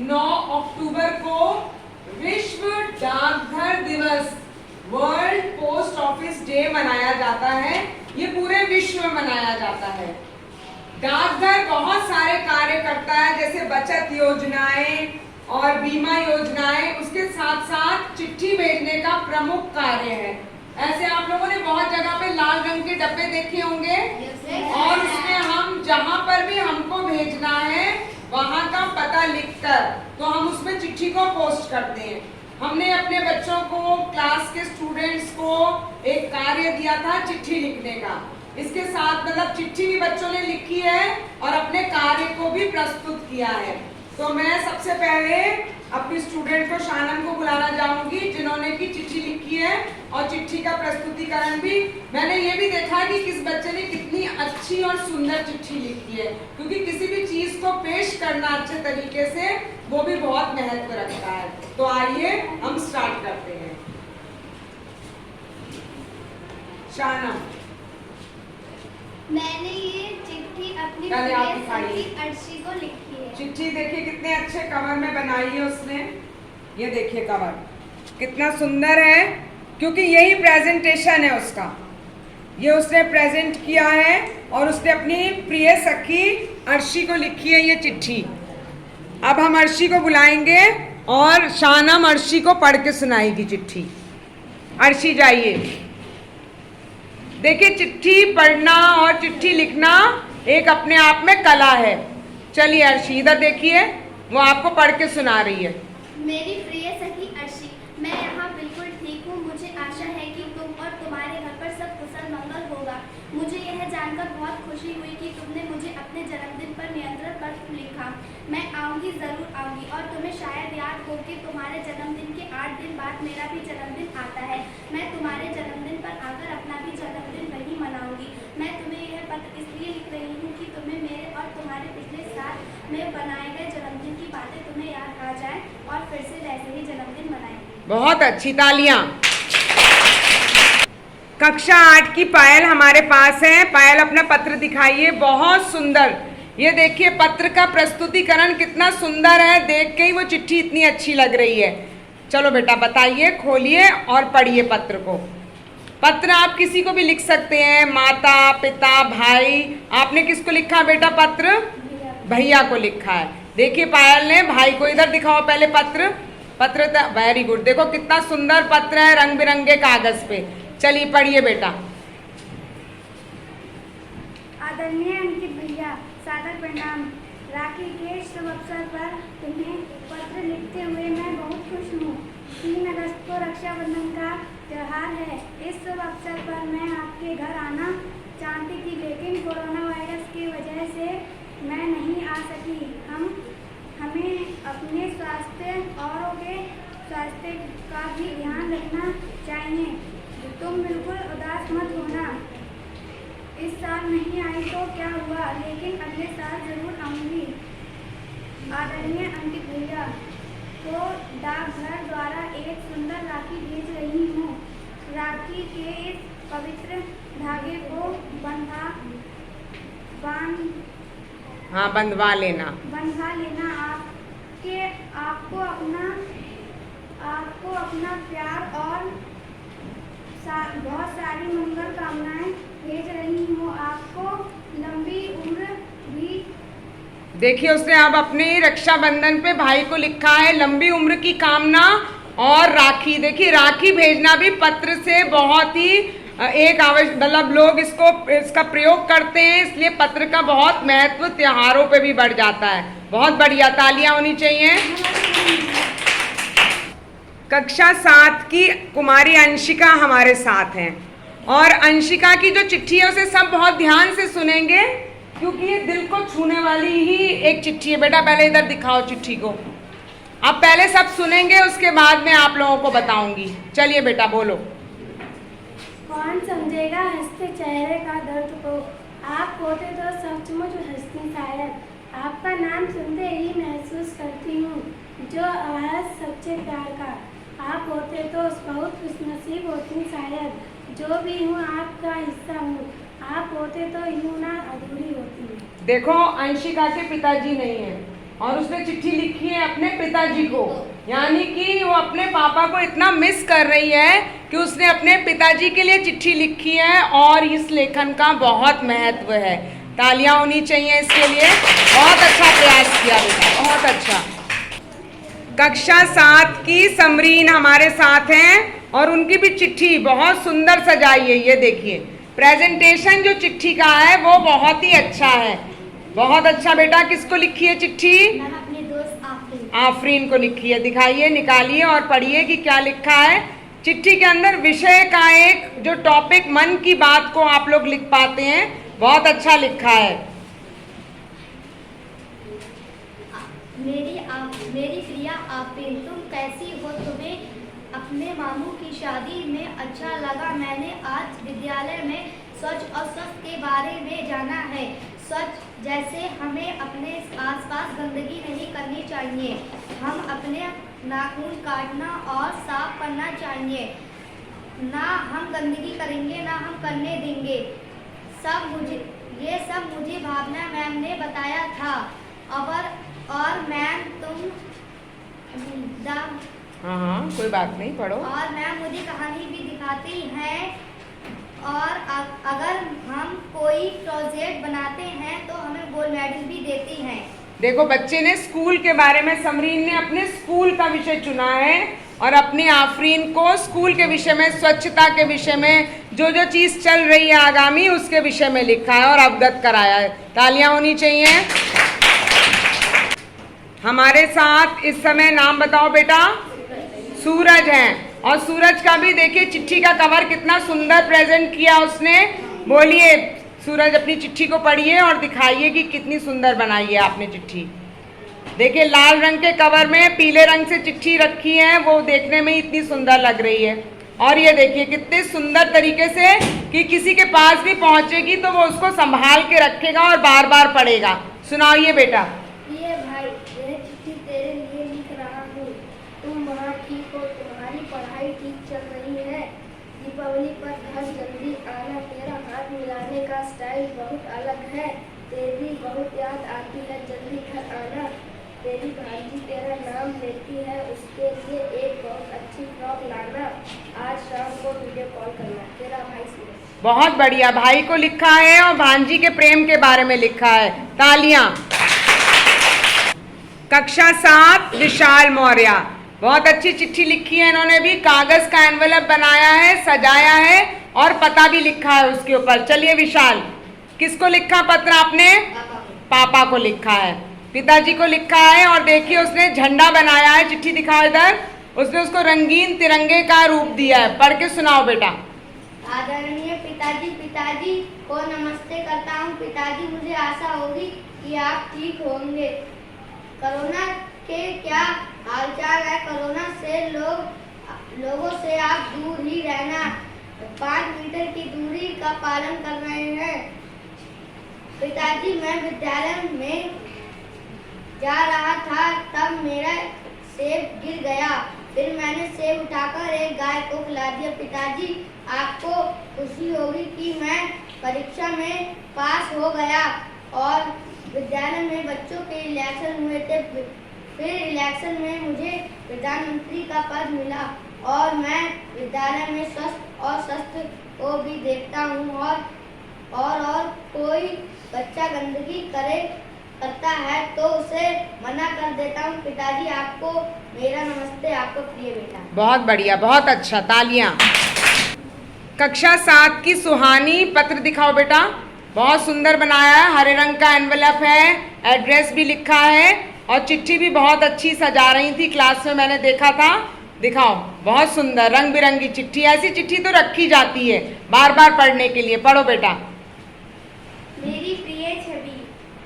9 अक्टूबर को विश्व डाकघर दिवस, वर्ल्ड पोस्ट ऑफिस डे मनाया जाता है। ये पूरे विश्व में मनाया जाता है। डाकघर बहुत सारे कार्य करता है, जैसे बचत योजनाएं और बीमा योजनाएं, उसके साथ साथ चिट्ठी भेजने का प्रमुख कार्य है। ऐसे आप लोगों ने बहुत जगह पे लाल रंग के डब्बे देखे होंगे और उसमें हम जहां पर भी हमको भेजना है वहां का पता लिखकर तो हम उसमें चिट्ठी को पोस्ट करते हैं। हमने अपने बच्चों को, क्लास के स्टूडेंट्स को एक कार्य दिया था चिट्ठी लिखने का। इसके साथ मतलब चिट्ठी भी बच्चों ने लिखी है और अपने कार्य को भी प्रस्तुत किया है। तो मैं सबसे पहले अपनी स्टूडेंट को, शानम को बुलाना चाहूंगी, जिन्होंने की चिट्ठी लिखी है और चिट्ठी का प्रस्तुतिकरण भी। मैंने ये भी देखा है कि किस बच्चे ने कितनी अच्छी और सुंदर चिट्ठी लिखी है, क्योंकि किसी भी चीज को पेश करना अच्छे तरीके से वो भी बहुत महत्व रखता है। तो आइए हम स्टार्ट करते हैं। शानम, मैंने ये चिट्ठी अपनी अर्शी को लिखी है। चिट्ठी देखिए कितने अच्छे कवर में बनाई है उसने। ये देखिए कवर कितना सुंदर है, क्योंकि यही प्रेजेंटेशन है उसका। ये उसने प्रेजेंट किया है और उसने अपनी प्रिय सखी अर्शी को लिखी है ये चिट्ठी। अब हम अर्शी को बुलाएंगे और शानम अर्शी को पढ़ के सुनाएगी चिट्ठी। अर्शी जाइए। देखिए, चिट्ठी पढ़ना और चिट्ठी लिखना एक अपने आप में कला है। चलिए अर्शी, इधर देखिए, वो आपको पढ़ के सुना रही है। मेरी प्रिय सखी अर्शी, मैं यहाँ बिल्कुल ठीक हूँ। मुझे आशा है कि तुम और तुम्हारे घर पर सब कुशल मंगल होगा। मुझे यह जानकर बहुत खुशी हुई कि तुमने मुझे अपने जन्मदिन पर निमंत्रण पत्र लिखा। मैं आऊँगी, ज़रूर आऊँगी। और तुम्हें शायद याद हो कि तुम्हारे जन्मदिन के 8 दिन बाद मेरा भी जन्मदिन आता है। मैं तुम्हारे जन्मदिन पर आकर अपना भी जन्मदिन वहीं मनाऊँगी। मैं तुम्हें यह पत्र इसलिए लिख रही हूँ कि तुम्हें मेरे और तुम्हारे पिछले साल में बनाए गए जन्मदिन की बातें तुम्हें याद आ जाए और फिर से वैसे ही जन्मदिन मनाएंगे। बहुत अच्छी, तालियां। कक्षा 8 की पायल हमारे पास है। पायल, अपना पत्र दिखाइए। बहुत सुंदर, ये देखिए पत्र का प्रस्तुतिकरण कितना सुंदर है। देख के ही वो चिट्ठी इतनी अच्छी लग रही है। चलो बेटा बताइए, खोलिए और पढ़िए पत्र को। पत्र आप किसी को भी लिख सकते हैं, माता, पिता, भाई। आपने किसको लिखा बेटा पत्र? भैया को लिखा है। देखिए पायल ने भाई को, इधर दिखाओ पहले पत्र। पत्र वेरी गुड। देखो कितना सुंदर पत्र है, रंग बिरंगे कागज पे। चलिए पढ़िए बेटा। आदरणीय अंकित भैया, सादर प्रणाम। राखी के शुभ अवसर पर तुम्हें पत्र लिखते हुए मैं बहुत खुश हूँ। 3 अगस्त को रक्षाबंधन का त्यौहार है। इस शुभ अवसर पर मैं आपके घर आना चाहती थी, लेकिन कोरोना वायरस की वजह से मैं नहीं आ सकी। हमें अपने स्वास्थ्य औरों के स्वास्थ्य का भी ध्यान रखना चाहिए। तुम बिल्कुल उदास मत होना। इस साल नहीं आई तो क्या हुआ, लेकिन अगले साल जरूर आऊँगी। आदरणीय अंकित भैया, तो डाकघर द्वारा एक सुंदर राखी भेज रही हूँ। राखी के इस पवित्र धागे को बंधवा लेना। आपको अपना प्यार और बहुत सारी मंगल कामनाएं भेज रही हूँ। आपको लंबी उम्र भी। देखिए उसने अब अपने रक्षाबंधन पे भाई को लिखा है लंबी उम्र की कामना और राखी। देखिए राखी भेजना भी पत्र से बहुत ही एक आवश्यक, मतलब लोग इसका प्रयोग करते हैं, इसलिए पत्र का बहुत महत्व त्योहारों पे भी बढ़ जाता है। बहुत बढ़िया, तालियां होनी चाहिए। कक्षा 7 की कुमारी अंशिका हमारे साथ हैं और अंशिका की जो चिट्ठी है उसे सब बहुत ध्यान से सुनेंगे, क्योंकि ये दिल को छूने वाली ही एक चिट्ठी है। बेटा पहले इधर दिखाओ चिट्ठी को। आप पहले सब सुनेंगे, उसके बाद में आप लोगों को बताऊंगी। चलिए बेटा बोलो। कौन समझेगा हंसते चेहरे का दर्द को, आप होते तो सचमुच हंसती शायद। आपका नाम सुनते ही महसूस करती हूँ जो आवाज़ सच्चे प्यार का। आप होते तो बहुत खुशनसीब होती शायद। जो भी हूँ आपका हिस्सा हूँ। आप होते तो यूं ना अधूरी होती। देखो अंशिका के पिताजी नहीं है, और उसने चिट्ठी लिखी है अपने पिताजी को, यानी कि वो अपने पापा को इतना मिस कर रही है कि उसने अपने पिताजी के लिए चिट्ठी लिखी है। और इस लेखन का बहुत महत्व है, तालियां होनी चाहिए इसके लिए। बहुत अच्छा प्रयास किया बेटा, बहुत अच्छा। कक्षा 7 की समरीन हमारे साथ हैं और उनकी भी चिट्ठी बहुत सुंदर सजाई है। ये देखिए, प्रेजेंटेशन जो चिट्ठी का है वो बहुत ही अच्छा है, बहुत अच्छा। बेटा किसको लिखी है चिट्ठी? अपने दोस्त आफरीन। आफरीन को लिखी है। दिखाइए, निकालिए और पढ़िए कि क्या लिखा है चिट्ठी के अंदर। विषय का एक जो टॉपिक, मन की बात को आप लोग लिख पाते हैं, बहुत अच्छा लिखा है। मेरी प्रिया आफरीन, तुम कैसी हो? तुम्हें अपने मामू की शादी में अच्छा लगा? मैंने आज विद्यालय में स्वच्छ और स्वस्थ के बारे में जाना है। स्वच्छ जैसे हमें अपने आसपास गंदगी नहीं करनी चाहिए, हम अपने नाखून काटना और साफ करना चाहिए। ना हम गंदगी करेंगे ना हम करने देंगे। ये सब मुझे भावना मैम ने बताया था। और मैम तुम हाँ, कोई बात नहीं, पढ़ो। और मैम मुझे कहानी भी दिखाती हैं और अगर हम कोई प्रोजेक्ट बनाते हैं तो हमें गोल्ड मेडल भी देती हैं। देखो, बच्चे ने स्कूल के बारे में, समरीन ने अपने स्कूल का विषय चुना है और अपनी आफरीन को स्कूल के विषय में, स्वच्छता के विषय में, जो जो चीज चल रही है आगामी, उसके विषय में लिखा है और अवगत कराया है। तालियां होनी चाहिए। हमारे साथ इस समय नाम बताओ बेटा। सूरज हैं, और सूरज का भी देखिए चिट्ठी का कवर कितना सुंदर प्रेजेंट किया उसने। बोलिए सूरज, अपनी चिट्ठी को पढ़िए और दिखाइए कि कितनी सुंदर बनाई है आपने चिट्ठी। देखिए, लाल रंग के कवर में पीले रंग से चिट्ठी रखी है, वो देखने में इतनी सुंदर लग रही है। और ये देखिए कितने सुंदर तरीके से कि किसी के पास भी पहुंचेगी तो वो उसको संभाल के रखेगा और बार बार पढ़ेगा। सुनाइए बेटा। ये भाई, यह चिट्ठी तेरे लिए लिख रहा हूँ। तुम वहाँ ठीक हो? तुम्हारी पढ़ाई ठीक चल रही है? दीपावली पर घर जल्दी आना। तेरा हाथ मिलाने का स्टाइल बहुत अलग है। तेरी बहुत याद आती है, जल्दी घर आना। तेरी भांजी तेरा नाम लेती है, उसके लिए एक बहुत अच्छी फ्रॉक लाना। आज शाम को वीडियो कॉल करना। तेरा भाई सूरज। बहुत बढ़िया, भाई को लिखा है और भांजी के प्रेम के बारे में लिखा है। तालियां। कक्षा 7 विशाल मौर्य, बहुत अच्छी चिट्ठी लिखी है इन्होंने भी। कागज का एनवेलप बनाया है, सजाया है और पता भी लिखा है उसके ऊपर। चलिए विशाल, किसको लिखा पत्र आपने? पापा को लिखा है, पिताजी को लिखा है। और देखिए उसने झंडा बनाया है, चिट्ठी दिखाओ इधर। उसने उसको रंगीन तिरंगे का रूप दिया है। पढ़ के सुनाओ बेटा। आदरणीय पिताजी को नमस्ते करता हूँ। पिताजी, मुझे आशा होगी कि आप ठीक होंगे। कोरोना के क्या हालचाल है? कोरोना से लोगों से आप दूर ही रहना, 5 मीटर की दूरी का पालन कर रहे हैं। पिताजी, मैं विद्यालय में जा रहा था, तब मेरा सेब गिर गया। फिर मैंने सेब उठाकर एक गाय को खिला दिया। पिताजी, आपको खुशी होगी कि मैं परीक्षा में पास हो गया। और विद्यालय में बच्चों के इलेक्शन हुए थे, फिर इलेक्शन में मुझे प्रधानमंत्री का पद मिला। और मैं विद्यालय में स्वस्थ और स्वस्थ को भी देखता हूँ। और कोई बच्चा गंदगी करता है तो उसे मना कर देता हूँ। पिताजी, आपको मेरा नमस्ते, आपको प्रिय बेटा। बहुत बढ़िया, बहुत अच्छा, तालियां। कक्षा 7 की सुहानी, पत्र दिखाओ बेटा। बहुत सुंदर बनाया है, हरे रंग का एनवेलप है, एड्रेस भी लिखा है और चिट्ठी भी बहुत अच्छी सजा रही थी, क्लास में मैंने देखा था। दिखाओ, बहुत सुंदर रंग बिरंगी चिट्ठी। ऐसी चिट्ठी तो रखी जाती है बार बार पढ़ने के लिए। पढ़ो बेटा। मेरी प्रिय छवि,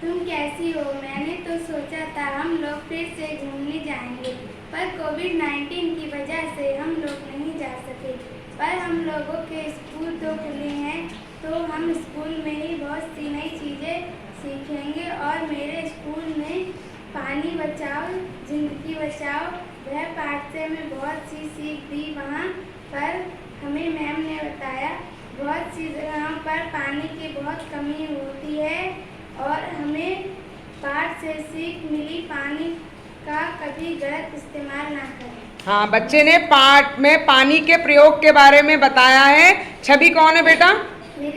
तुम कैसी हो? मैंने तो सोचा था हम लोग फिर से घूमने जाएंगे, पर कोविड-19 की वजह से हम लोग नहीं जा सके। पर हम लोगों के स्कूल तो खुले हैं, तो हम स्कूल में ही बहुत सी नई चीज़ें सीखेंगे। और मेरे स्कूल में पानी बचाओ जिंदगी बचाओ वह पाठ से हमें बहुत सी सीख दी। वहाँ पर हमें मैम ने बताया बहुत सी जगहों पर पानी की बहुत कमी होती है और हमें पाठ से सीख मिली, पानी का कभी गलत इस्तेमाल ना करें। हाँ, बच्चे ने पाठ में पानी के प्रयोग के बारे में बताया है। छवि कौन है बेटा?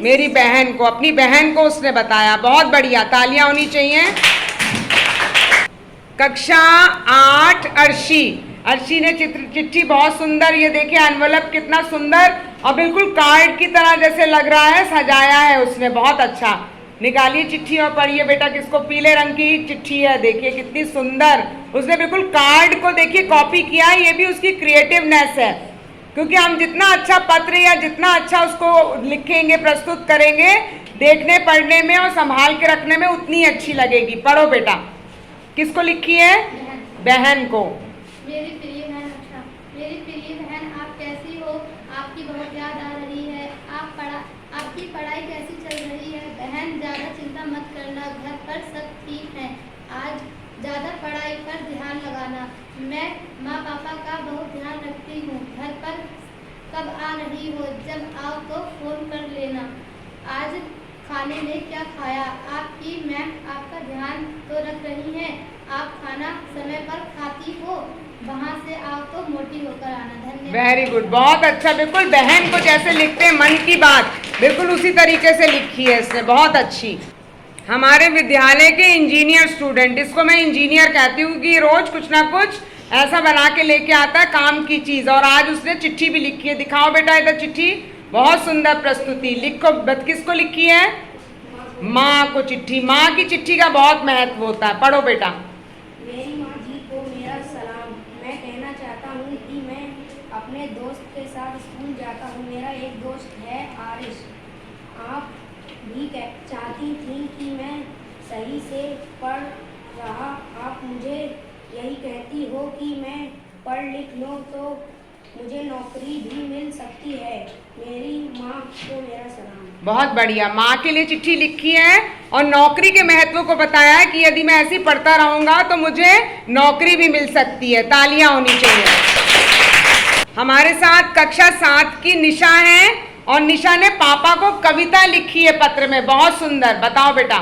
मेरी बहन को, अपनी बहन को उसने बताया। बहुत बढ़िया, तालियां होनी चाहिए। कक्षा 8 अर्शी। अर्शी ने चिट्ठी बहुत सुंदर, ये देखिए एनवलप कितना सुंदर और बिल्कुल कार्ड की तरह जैसे लग रहा है, सजाया है उसने, बहुत अच्छा। निकालिए चिट्ठी और पढ़िए बेटा किसको। पीले रंग की चिट्ठी है, देखिए कितनी सुंदर। उसने बिल्कुल कार्ड को देखिए कॉपी किया है, ये भी उसकी क्रिएटिवनेस है। क्योंकि हम जितना अच्छा पत्र या जितना अच्छा उसको लिखेंगे, प्रस्तुत करेंगे, देखने पढ़ने में और संभाल के रखने में उतनी अच्छी लगेगी। पढ़ो बेटा। किसको लिखी है? बहन को। मेरी प्रिय बहन अच्छा, मेरी प्रिय बहन, आप कैसी हो? आपकी बहुत याद आ रही है। आपकी पढ़ाई कैसी चल रही है? बहन, ज़्यादा चिंता मत करना, घर पर सब ठीक है। आज ज़्यादा पढ़ाई पर ध्यान लगाना। मैं माँ पापा का बहुत ध्यान रखती हूँ। घर पर कब आ रही हो? जब आओ तो फ़ोन कर लेना। आज खाने में क्या खाया? आपकी मैम आपका ध्यान तो रख रही हैं। आप खाना समय पर खाती हो? वहाँ से आओ तो मोटी होकर आना। धन्यवाद। वेरी गुड, बहुत अच्छा। बिल्कुल बहन को जैसे लिखते हैं मन की बात, बिल्कुल उसी तरीके से लिखी है इसने, बहुत अच्छी। हमारे विद्यालय के इंजीनियर स्टूडेंट, इसको मैं इंजीनियर कहती हूँ कि रोज कुछ ना कुछ ऐसा बना के लेके आता है काम की चीज। और आज उसने चिट्ठी भी लिखी है। दिखाओ बेटा इधर चिट्ठी, बहुत सुंदर प्रस्तुति। लिखो, किसको लिखी है? माँ को चिट्ठी। माँ की चिट्ठी का बहुत महत्व होता है। पढ़ो बेटा। मेरी माँ जी को मेरा सलाम। मैं कहना चाहता हूँ कि मैं अपने दोस्त के साथ स्कूल जाता हूँ। मेरा एक दोस्त है आरिश। आप भी चाहती थी कि मैं सही से पढ़ रहा। आप मुझे यही कहती हो कि मैं पढ़ लिख लूँ तो मुझे नौकरी भी मिल सकती है। मेरी माँ को मेरा सलाम। बहुत बढ़िया, माँ के लिए चिट्ठी लिखी है और नौकरी के महत्व को बताया है कि यदि मैं ऐसे ही पढ़ता रहूंगा तो मुझे नौकरी भी मिल सकती है। तालियां होनी चाहिए। हमारे साथ कक्षा 7 की निशा है और निशा ने पापा को कविता लिखी है पत्र में, बहुत सुंदर। बताओ बेटा।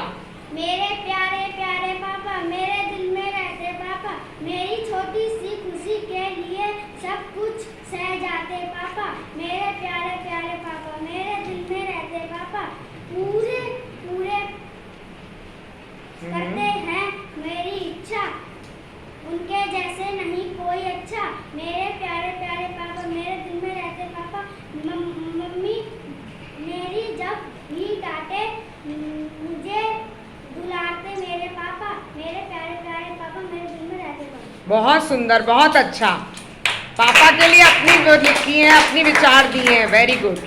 मेरे प्यारे प्यारे पापा, मेरे दिल में रहते पापा, मेरी छोटी सी खुशी के लिए सब कुछ सह जाते पापा। मेरे प्यारे प्यारे पापा, मेरे दिल में रहते पापा, पूरे पूरे करते हैं मेरी इच्छा, उनके जैसे नहीं कोई अच्छा। मेरे प्यारे प्यारे पापा, मेरे दिल में रहते पापा, मम्मी मेरी जब भी डांटे मुझे दुलारते मेरे पापा। मेरे प्यारे प्यारे पापा, मेरे दिल में रहते पापा। बहुत सुंदर, बहुत अच्छा। पापा के लिए अपनी लिखी है, अपनी विचार दिए हैं। Very good.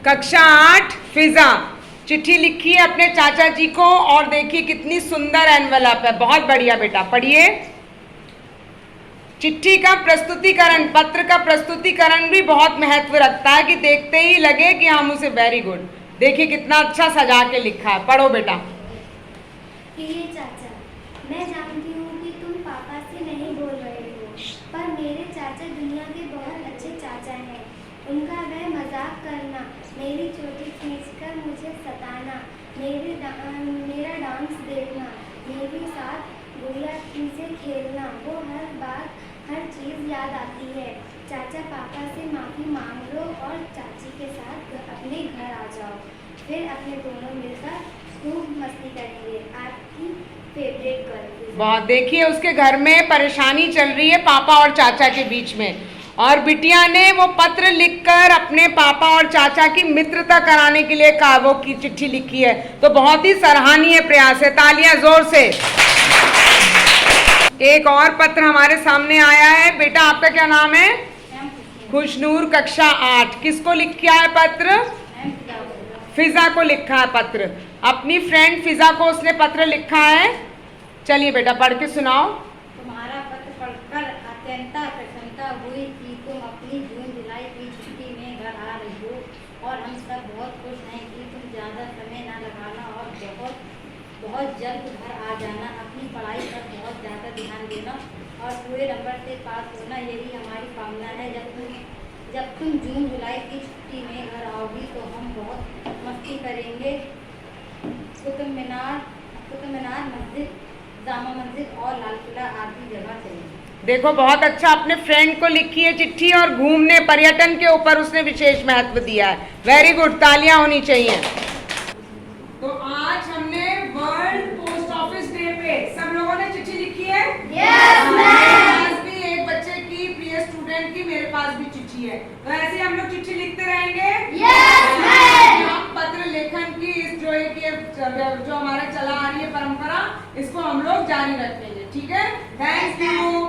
कक्षा 8 फिजा, चिट्ठी लिखी है अपने चाचा जी को और देखिए कितनी सुंदर एनवलप है। बहुत बढ़िया बेटा, पढ़िए। चिट्ठी का प्रस्तुतिकरण, पत्र का प्रस्तुतिकरण भी बहुत महत्व रखता है कि देखते ही लगे कि हम उसे। वेरी गुड, देखिए कितना अच्छा सजा के लिखा है। पढ़ो बेटा। प्रिय चाचा, मैं जानती हूँ कि तुम पापा से नहीं बोल रहे हो, पर मेरे चाचा दुनिया के बहुत अच्छे चाचा हैं। उनका वह मजाक करना, मेरी चोटी खींचकर मुझे सताना, मेरा डांस देखना, मेरे साथ गुड़िया से खेलना, वो हर बात हर चीज़ याद आती है। चाचा, पापा से माफ़ी मांग लो और चाची के साथ अपने घर आ जाओ। फिर अपने दोनों मिलकर खूब मस्ती करेंगे। आपकी फेवरेट गर्ल। बहुत, देखिए उसके घर में परेशानी चल रही है पापा और चाचा के बीच में, और बिटिया ने वो पत्र लिखकर अपने पापा और चाचा की मित्रता कराने के लिए कावो की चिट्ठी लिखी है। तो बहुत ही सराहनीय प्रयास है। तालियां जोर से। एक और पत्र हमारे सामने आया है। बेटा आपका क्या नाम है? खुशनूर, कक्षा 8। किसको लिखा है पत्र? फिजा को लिखा है पत्र। अपनी फ्रेंड फिजा को उसने पत्र लिखा है। चलिए बेटा पढ़ के सुनाओ। तुम्हारा पत्र पढ़कर अत्यंत प्रसन्नता हुई कि तुम अपनी जून जुलाई की छुट्टी में घर आ रही हो, और हम सब बहुत खुश हैं कि तुम ज़्यादा समय न लगाना और बहुत जल्द घर आ जाना। अपनी पढ़ाई पर बहुत ज़्यादा ध्यान देना और पूरे नंबर से पास होना, यही हमारी कामना है। जब तुम जून जुलाई की छुट्टी में घर आओगी तो हम बहुत मस्ती करेंगे। कुतुब मीनार, मस्जिद जामा मस्जिद और लाल किला आदि जगह चलेंगे। देखो बहुत अच्छा, अपने फ्रेंड को लिखी है चिट्ठी और घूमने पर्यटन के ऊपर उसने विशेष महत्व दिया है। वेरी गुड, तालियां होनी चाहिए। तो आज हमने वर्ल्ड पोस्ट ऑफिस डे पे सब लोगों ने चिट्ठी लिखी है? Yes, ma'am। मेरे पास भी एक बच्चे की, प्रिय स्टूडेंट की, मेरे पास भी चिट्ठी है। तो ऐसे हम लोग चिट्ठी लिखते रहेंगे। Yes, ma'am। हम पत्र लेखन की इस जो हमारा चला आ रही है परंपरा, इसको हम लोग जारी रखेंगे। ठीक है, थैंक यू।